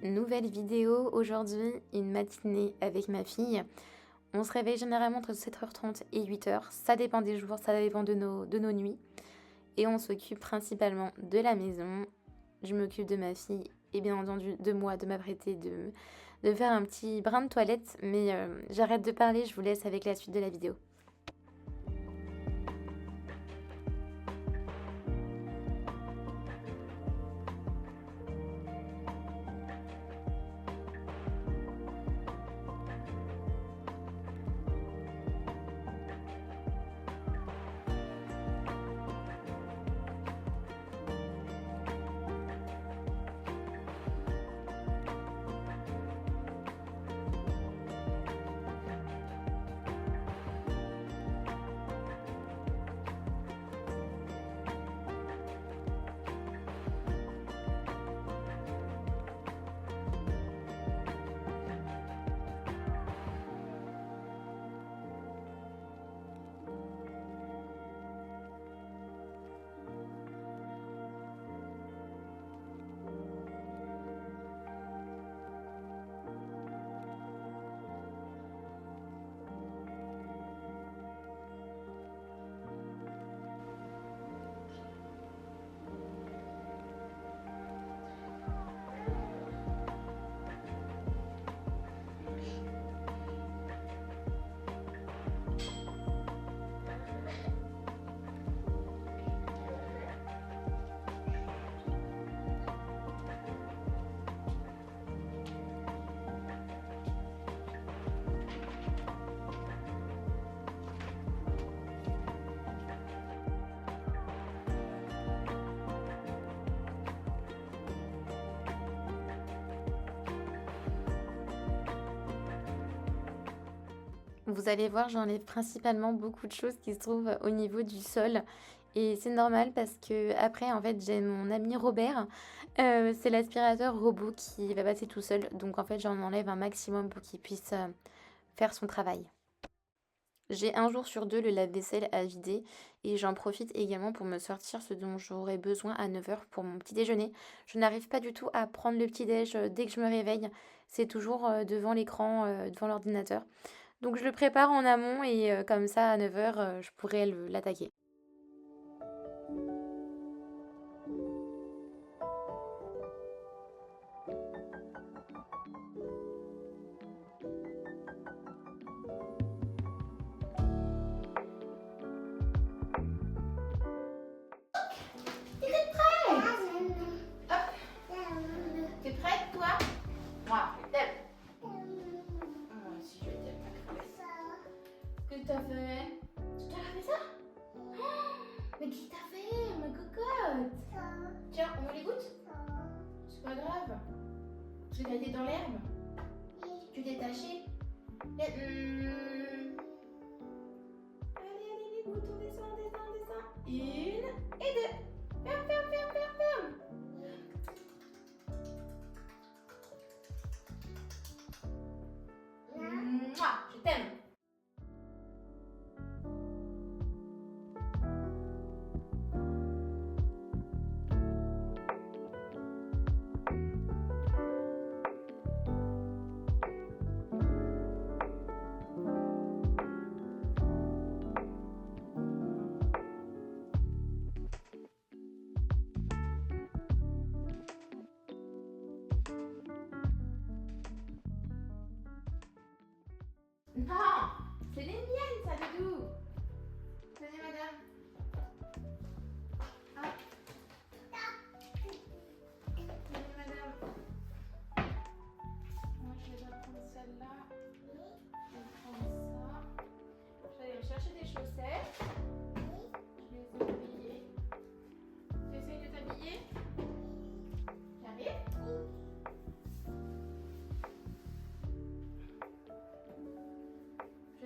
Nouvelle vidéo aujourd'hui, une matinée avec ma fille. On se réveille généralement entre 7h30 et 8h, ça dépend des jours, ça dépend de nos nuits. Et on s'occupe principalement de la maison. Je m'occupe de ma fille et bien entendu de moi, de m'apprêter, de faire un petit brin de toilette. Mais j'arrête de parler, je vous laisse avec la suite de la vidéo. Vous allez voir, j'enlève principalement beaucoup de choses qui se trouvent au niveau du sol. Et c'est normal parce que après, en fait, j'ai mon ami Robert. C'est l'aspirateur robot qui va passer tout seul. Donc en fait, j'en enlève un maximum pour qu'il puisse faire son travail. J'ai un jour sur deux le lave-vaisselle à vider et j'en profite également pour me sortir ce dont j'aurai besoin à 9h pour mon petit déjeuner. Je n'arrive pas du tout à prendre le petit déj dès que je me réveille. C'est toujours devant l'écran, devant l'ordinateur. Donc je le prépare en amont et comme ça à 9h, je pourrais l'attaquer. T'es prête, toi? Moi, je t'aime. Moi aussi, je t'aime, ma crevette. Qu'est-ce que t'as fait? Tu t'as fait ça? Oh, mais qu'est-ce que t'as fait, ma cocotte? Tiens, on me les goûte? C'est pas grave. Parce que t'as été dans l'herbe. Tu t'es taché. Allez, allez, les gouttes, on descend, on descend, on descend. Une et deux. Ferme, ferme, ferme, ferme, ferme. Mouah, je t'aime. Non, c'est les miennes, ça, Doudou. Venez, madame. Hop. Venez, madame. Moi, je vais prendre celle-là. Je vais prendre ça. Je vais aller me chercher des chaussettes. Je vais les oublier. Tu essayes de t'habiller? J'arrive?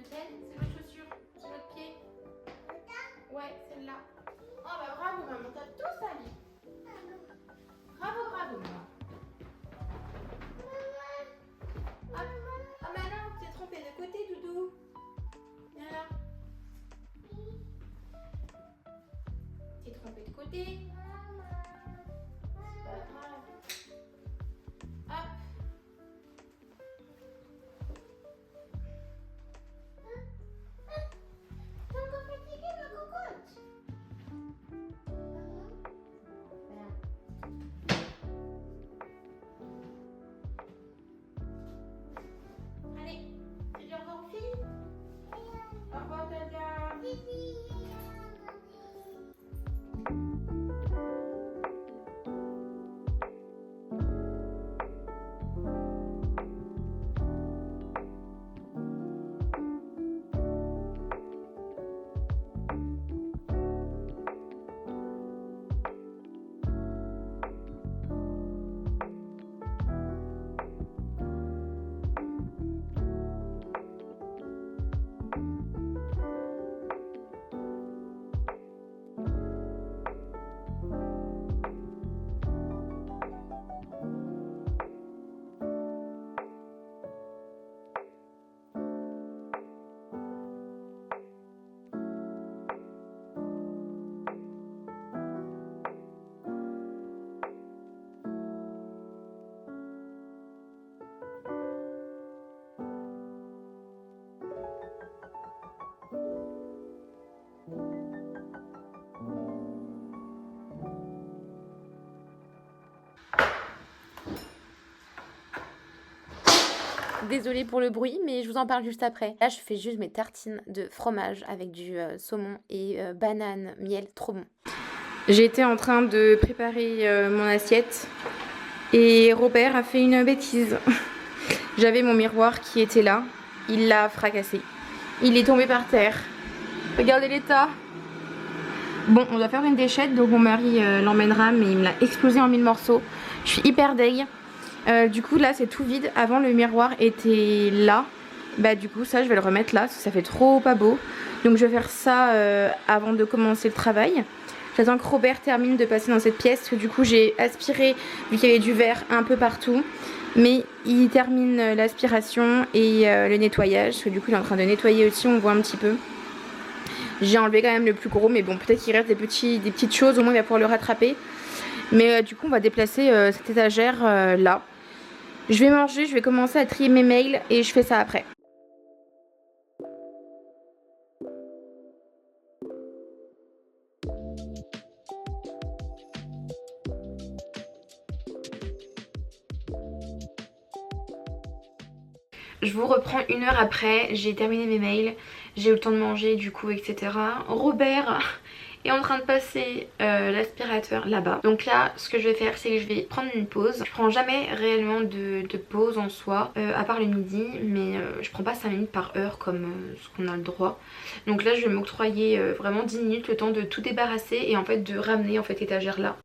Je t'aide, c'est votre chaussure, c'est votre pied. Ouais, celle-là. Oh bah bravo maman, t'as tout sali. Bravo, bravo maman. Hop. Ah mais non, tu t'es trompé de côté, Doudou. Viens là. T'es trompé de côté. C'est pas grave. Hop. Désolée pour le bruit, mais je vous en parle juste après. Là, je fais juste mes tartines de fromage avec du saumon et banane, miel, trop bon. J'étais en train de préparer mon assiette et Robert a fait une bêtise. J'avais mon miroir qui était là, il l'a fracassé. Il est tombé par terre. Regardez l'état. Bon, on doit faire une déchette, donc mon mari l'emmènera, mais il me l'a explosé en 1000 morceaux. Je suis hyper deg. Du coup là c'est tout vide. Avant le miroir était là. Bah du coup ça je vais le remettre là parce que ça fait trop pas beau. Donc je vais faire ça avant de commencer le travail. J'attends que Robert termine de passer dans cette pièce parce que du coup j'ai aspiré vu qu'il y avait du verre un peu partout. Mais il termine l'aspiration et le nettoyage parce que du coup il est en train de nettoyer aussi, on voit un petit peu. J'ai enlevé quand même le plus gros mais bon peut-être qu'il reste des petites choses, au moins il va pouvoir le rattraper. Mais du coup on va déplacer cette étagère là. Je vais manger, je vais commencer à trier mes mails et je fais ça après. Je vous reprends 1 heure après, j'ai terminé mes mails, j'ai eu le temps de manger du coup etc. Robert est en train de passer l'aspirateur là-bas. Donc là ce que je vais faire c'est que je vais prendre une pause. Je prends jamais réellement de pause en soi à part le midi, mais je prends pas 5 minutes par heure comme ce qu'on a le droit. Donc là je vais m'octroyer vraiment 10 minutes le temps de tout débarrasser et en fait de ramener en fait l'étagère là.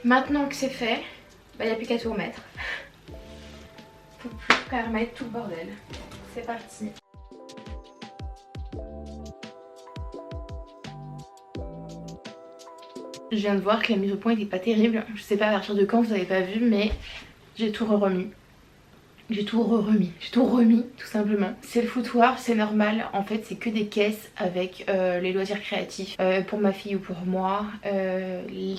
Maintenant que c'est fait, bah y a plus qu'à tout remettre. Faut plus qu'à remettre tout le bordel. C'est parti. Je viens de voir que la mise au point était pas terrible. Je sais pas à partir de quand vous avez pas vu, mais j'ai tout remis. J'ai tout remis tout simplement. C'est le foutoir, c'est normal. En fait c'est que des caisses avec les loisirs créatifs pour ma fille ou pour moi,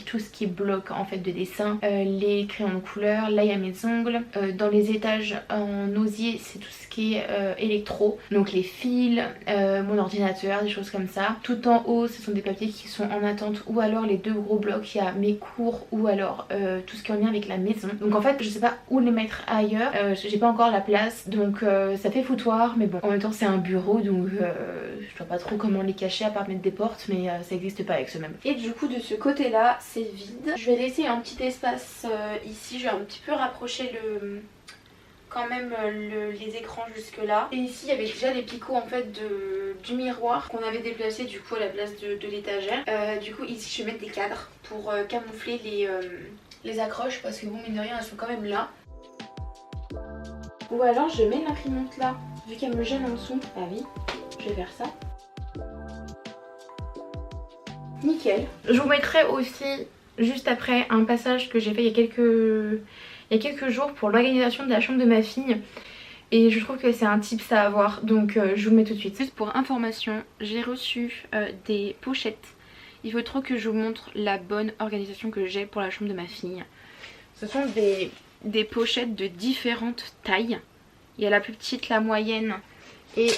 tout ce qui est bloc en fait de dessin, les crayons de couleur. Là il y a mes ongles. Dans les étages en osier c'est tout ce qui est électro, donc les fils, mon ordinateur, des choses comme ça. Tout en haut ce sont des papiers qui sont en attente, ou alors les 2 gros blocs, il y a mes cours ou alors tout ce qui est en lien avec la maison. Donc en fait je sais pas où les mettre ailleurs, j'ai pas encore la place, donc ça fait foutoir, mais bon en même temps c'est un bureau, donc je vois pas trop comment les cacher à part mettre des portes, mais ça existe pas avec ce même. Et du coup de ce côté là c'est vide. Je vais laisser un petit espace ici, je vais un petit peu rapprocher quand même les écrans jusque là. Et ici il y avait déjà les picots en fait du miroir qu'on avait déplacé du coup à la place de l'étagère. Du coup ici je vais mettre des cadres pour camoufler les accroches, parce que bon mine de rien elles sont quand même là. Ou alors je mets l'imprimante là, vu qu'elle me gêne en dessous. Ah oui, je vais faire ça. Nickel. Je vous mettrai aussi juste après un passage que j'ai fait il y a quelques jours pour l'organisation de la chambre de ma fille. Et je trouve que c'est un tips à avoir, donc je vous le mets tout de suite. Juste pour information, j'ai reçu des pochettes. Il faut trop que je vous montre la bonne organisation que j'ai pour la chambre de ma fille. Ce sont des pochettes de différentes tailles. Il y a la plus petite, la moyenne et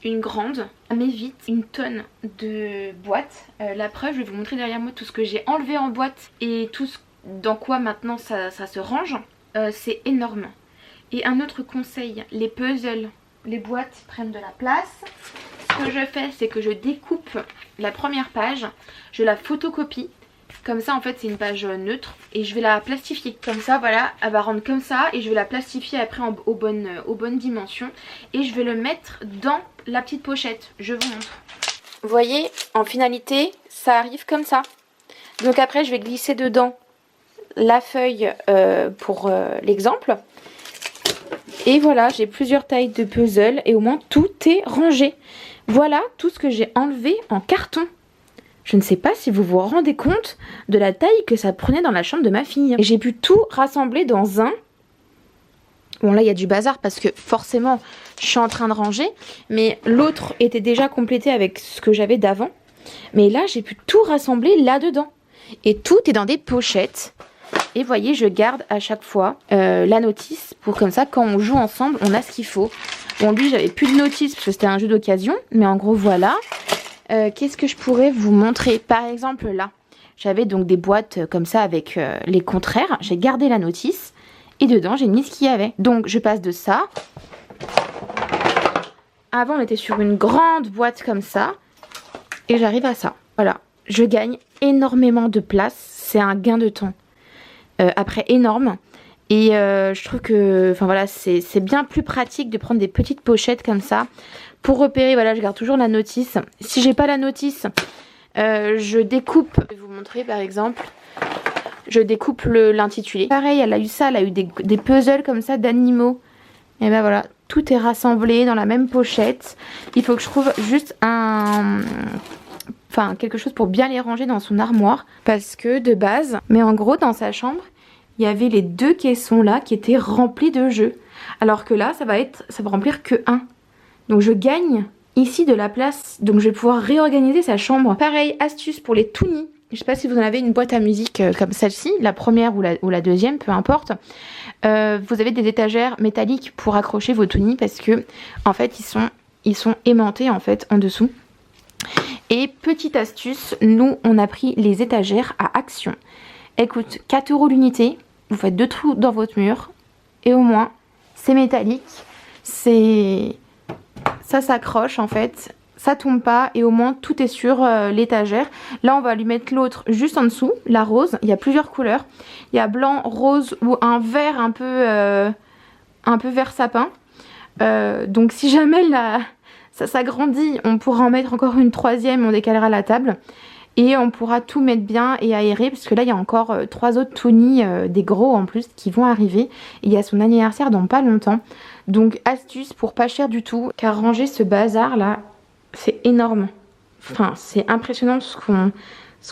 une grande. Ça m'évite une tonne de boîtes. La preuve, je vais vous montrer derrière moi tout ce que j'ai enlevé en boîte et tout ce dans quoi maintenant ça se range. C'est énorme. Et un autre conseil, les puzzles, les boîtes prennent de la place. Ce que je fais, c'est que je découpe la première page, je la photocopie. Comme ça en fait c'est une page neutre et je vais la plastifier. Comme ça voilà, elle va rendre comme ça et je vais la plastifier après aux bonnes dimensions. Et je vais le mettre dans la petite pochette, je vous montre. Vous voyez, en finalité ça arrive comme ça. Donc après je vais glisser dedans la feuille pour l'exemple. Et voilà, j'ai plusieurs tailles de puzzle et au moins tout est rangé. Voilà tout ce que j'ai enlevé en carton. Je ne sais pas si vous vous rendez compte de la taille que ça prenait dans la chambre de ma fille. Et j'ai pu tout rassembler dans un... Bon là il y a du bazar parce que forcément je suis en train de ranger. Mais l'autre était déjà complété avec ce que j'avais d'avant. Mais là j'ai pu tout rassembler là-dedans. Et tout est dans des pochettes. Et voyez, je garde à chaque fois la notice pour comme ça quand on joue ensemble on a ce qu'il faut. Bon lui j'avais plus de notice parce que c'était un jeu d'occasion. Mais en gros voilà. Qu'est-ce que je pourrais vous montrer? Par exemple là, j'avais donc des boîtes comme ça avec les contraires. J'ai gardé la notice et dedans j'ai mis ce qu'il y avait. Donc je passe de ça. Avant on était sur une grande boîte comme ça. Et j'arrive à ça. Voilà, je gagne énormément de place. C'est un gain de temps. Après énorme. Et je trouve que voilà, c'est bien plus pratique de prendre des petites pochettes comme ça. Pour repérer, voilà, je garde toujours la notice. Si j'ai pas la notice, je découpe. Je vais vous montrer par exemple. Je découpe l'intitulé. Pareil, elle a eu ça, elle a eu des puzzles comme ça d'animaux. Et ben voilà, tout est rassemblé dans la même pochette. Il faut que je trouve juste quelque chose pour bien les ranger dans son armoire. Parce que de base, mais en gros dans sa chambre, il y avait les 2 caissons là qui étaient remplis de jeux. Alors que là, ça va remplir que 1. Donc je gagne ici de la place. Donc je vais pouvoir réorganiser sa chambre. Pareil, astuce pour les Toonie. Je sais pas si vous en avez une boîte à musique comme celle-ci, la première ou la deuxième, peu importe. Vous avez des étagères métalliques pour accrocher vos Toonie parce que en fait ils sont aimantés en fait en dessous. Et petite astuce, nous on a pris les étagères à Action. Elles coûtent 4 € l'unité. Vous faites 2 trous dans votre mur et au moins c'est métallique. Ça s'accroche en fait. Ça tombe pas et au moins tout est sur l'étagère. Là on va lui mettre l'autre juste en dessous, la rose. Il y a plusieurs couleurs. Il y a blanc, rose ou un vert un peu vert sapin. Donc si jamais ça s'agrandit, on pourra en mettre encore une 3e, on décalera la table. Et on pourra tout mettre bien et aérer parce que là il y a encore 3 autres Toonie, des gros en plus, qui vont arriver. Et il y a son anniversaire dans pas longtemps. Donc astuce pour pas cher du tout, car ranger ce bazar là, c'est énorme. Enfin, c'est impressionnant ce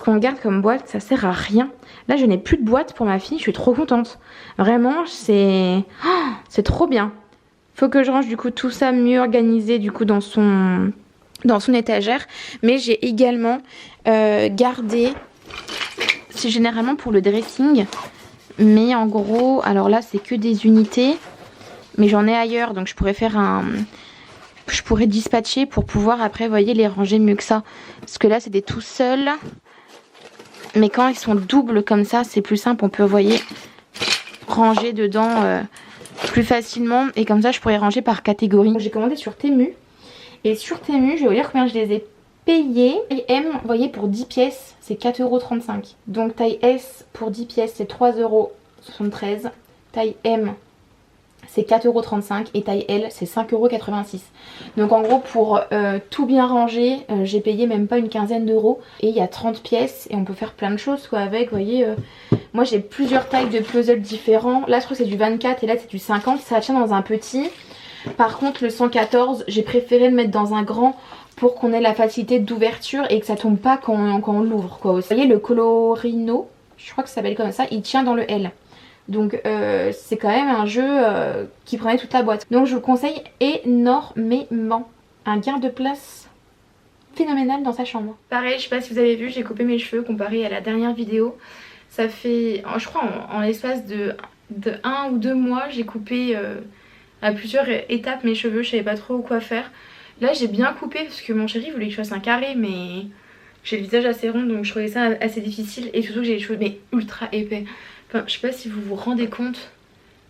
qu'on garde comme boîte, ça sert à rien. Là, je n'ai plus de boîte pour ma fille, je suis trop contente. Vraiment, c'est trop bien. Faut que je range du coup tout ça mieux organisé du coup dans son étagère. Mais j'ai également gardé, c'est généralement pour le dressing. Mais en gros, alors là, c'est que des unités. Mais j'en ai ailleurs, donc je pourrais dispatcher pour pouvoir après, vous voyez, les ranger mieux que ça. Parce que là, c'est des tout seuls. Mais quand ils sont doubles comme ça, c'est plus simple. On peut, vous voyez, ranger dedans plus facilement. Et comme ça, je pourrais ranger par catégorie. J'ai commandé sur Temu. Et sur Temu, je vais vous dire combien je les ai payés. Taille M, vous voyez, pour 10 pièces, c'est 4,35 €. Donc taille S, pour 10 pièces, c'est 3,73 €. Taille M, c'est 4,35 € et taille L c'est 5,86 €. Donc en gros pour tout bien ranger, j'ai payé même pas une quinzaine d'euros. Et il y a 30 pièces et on peut faire plein de choses quoi avec, vous voyez. Moi j'ai plusieurs tailles de puzzle différents. Là je crois que c'est du 24 et là c'est du 50. Ça tient dans un petit. Par contre le 114, j'ai préféré le mettre dans un grand pour qu'on ait la facilité d'ouverture et que ça tombe pas quand on l'ouvre quoi. Vous voyez le Colorino, je crois que ça s'appelle comme ça, il tient dans le L. Donc c'est quand même un jeu qui prenait toute la boîte. Donc je vous le conseille énormément. Un gain de place phénoménal dans sa chambre. Pareil, je sais pas si vous avez vu, j'ai coupé mes cheveux comparé à la dernière vidéo. Ça fait, je crois en l'espace de 1 ou 2 mois, j'ai coupé à plusieurs étapes mes cheveux. Je savais pas trop quoi faire. Là j'ai bien coupé parce que mon chéri voulait que je fasse un carré, mais j'ai le visage assez rond donc je trouvais ça assez difficile. Et surtout que j'ai les cheveux mais ultra épais. Enfin, je sais pas si vous vous rendez compte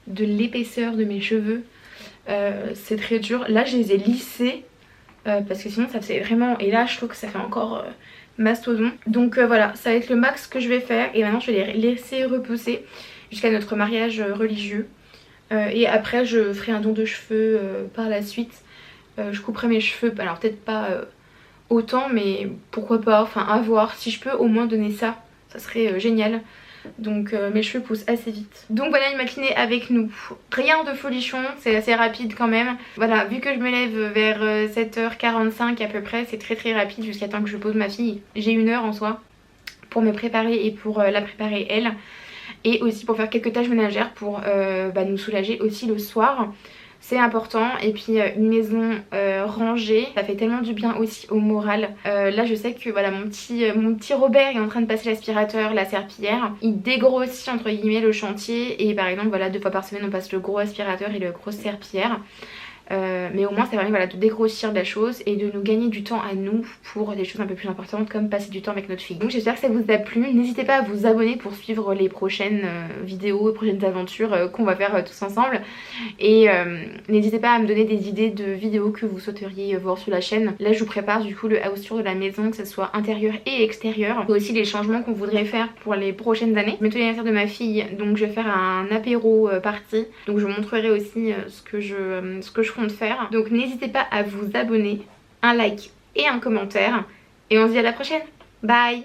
de l'épaisseur de mes cheveux. C'est très dur. Là je les ai lissés parce que sinon ça faisait vraiment... Et là je trouve que ça fait encore mastodon. Donc voilà, ça va être le max que je vais faire. Et maintenant je vais les laisser repousser jusqu'à notre mariage religieux. Et après je ferai un don de cheveux par la suite. Je couperai mes cheveux, alors peut-être pas autant mais pourquoi pas, enfin à voir. Si je peux au moins donner ça, ça serait génial. Donc mes cheveux poussent assez vite. Donc voilà une matinée avec nous. Rien de folichon, c'est assez rapide quand même. Voilà, vu que je me lève vers 7h45 à peu près, c'est très très rapide jusqu'à temps que je pose ma fille. J'ai 1 heure en soi pour me préparer et pour la préparer elle. Et aussi pour faire quelques tâches ménagères pour nous soulager aussi le soir. C'est important. Et puis une maison rangée, ça fait tellement du bien aussi au moral. Là je sais que voilà mon petit Robert est en train de passer l'aspirateur, la serpillière. Il dégrossit entre guillemets le chantier. Et par exemple voilà 2 fois par semaine on passe le gros aspirateur et le gros serpillière. Mais au moins ça permet voilà, de dégrossir la chose et de nous gagner du temps à nous pour des choses un peu plus importantes comme passer du temps avec notre fille. Donc j'espère que ça vous a plu, n'hésitez pas à vous abonner pour suivre les prochaines vidéos, les prochaines aventures qu'on va faire tous ensemble. Et n'hésitez pas à me donner des idées de vidéos que vous souhaiteriez voir sur la chaîne. Là je vous prépare du coup le house tour de la maison, que ce soit intérieur et extérieur. Et aussi les changements qu'on voudrait faire pour les prochaines années. Bientôt l'anniversaire de ma fille, donc je vais faire un apéro party. Donc je vous montrerai aussi ce que je compte faire. Donc n'hésitez pas à vous abonner, un like et un commentaire. Et on se dit à la prochaine. Bye!